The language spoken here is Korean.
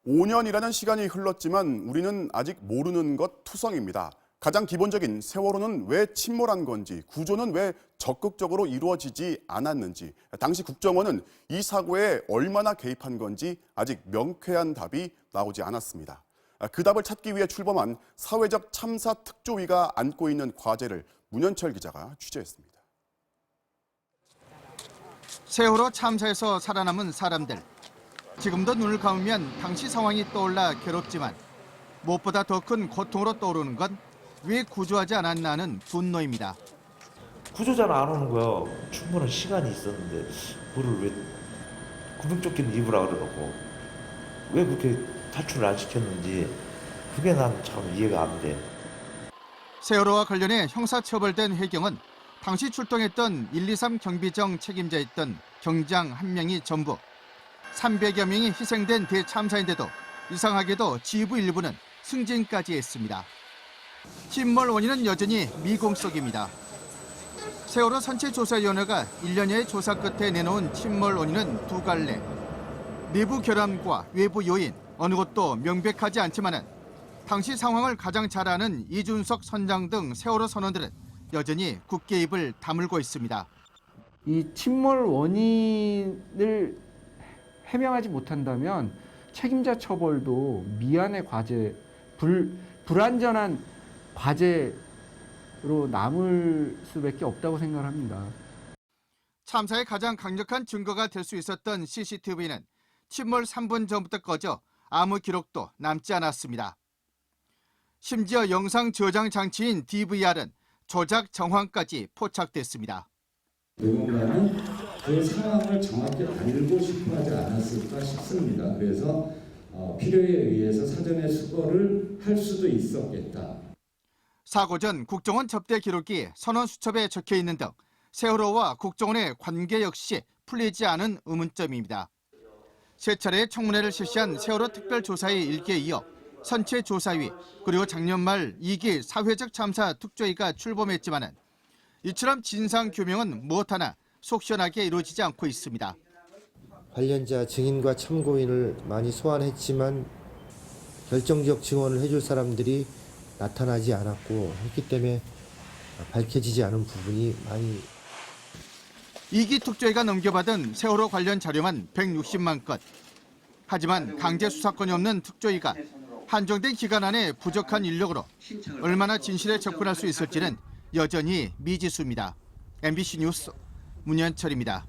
5년이라는 시간이 흘렀지만 우리는 아직 모르는 것 투성입니다. 가장 기본적인 세월호는 왜 침몰한 건지, 구조는 왜 적극적으로 이루어지지 않았는지, 당시 국정원은 이 사고에 얼마나 개입한 건지 아직 명쾌한 답이 나오지 않았습니다. 그 답을 찾기 위해 출범한 사회적 참사 특조위가 안고 있는 과제를 문현철 기자가 취재했습니다. 세월호 참사에서 살아남은 사람들. 지금도 눈을 감으면 당시 상황이 떠올라 괴롭지만 무엇보다 더 큰 고통으로 떠오르는 건 왜 구조하지 않았나 하는 분노입니다. 구조자는 안 오는 거야. 충분한 시간이 있었는데 그거를 왜 구명조끼는 입으라 그러고 왜 그렇게 탈출을 안 시켰는지 그게 난 참 이해가 안 돼. 세월호와 관련해 형사처벌된 해경은 당시 출동했던 123 경비정 책임자였던 경장 1명이 전부 300여 명이 희생된 대참사인데도 이상하게도 지휘부 일부는 승진까지 했습니다. 침몰 원인은 여전히 미공 속입니다. 세월호 선체조사위원회가 1년여의 조사 끝에 내놓은 침몰 원인은 두 갈래. 내부 결함과 외부 요인, 어느 것도 명백하지 않지만은 당시 상황을 가장 잘 아는 이준석 선장 등 세월호 선원들은 여전히 굳게 입을 다물고 있습니다. 이 침몰 원인을 해명하지 못한다면 책임자 처벌도 미안의 과제, 불완전한 과제로 남을 수밖에 없다고 생각합니다. 참사의 가장 강력한 증거가 될 수 있었던 CCTV는 침몰 3분 전부터 꺼져 아무 기록도 남지 않았습니다. 심지어 영상 저장 장치인 DVR은 조작 정황까지 포착됐습니다. 누군가는 그 상황을 정확히 알고 싶어 하지 않았을까 싶습니다. 그래서 필요에 의해서 사전에 수거를 할 수도 있었겠다. 사고 전 국정원 접대 기록이 선원 수첩에 적혀 있는 등 세월호와 국정원의 관계 역시 풀리지 않은 의문점입니다. 세 차례 청문회를 실시한 세월호 특별조사의 일기에 이어 선체조사위 그리고 작년 말 2기 사회적 참사 특조위가 출범했지만은 이처럼 진상 규명은 무엇 하나 속 시원하게 이루어지지 않고 있습니다. 관련자 증인과 참고인을 많이 소환했지만 결정적 증언을 해줄 사람들이 나타나지 않았고 했기 때문에 밝혀지지 않은 부분이 많이. 2기 특조위가 넘겨받은 세월호 관련 자료만 160만 건. 하지만 강제 수사권이 없는 특조위가 한정된 기간 안에 부족한 인력으로 얼마나 진실에 접근할 수 있을지는 여전히 미지수입니다. MBC 뉴스 문현철입니다.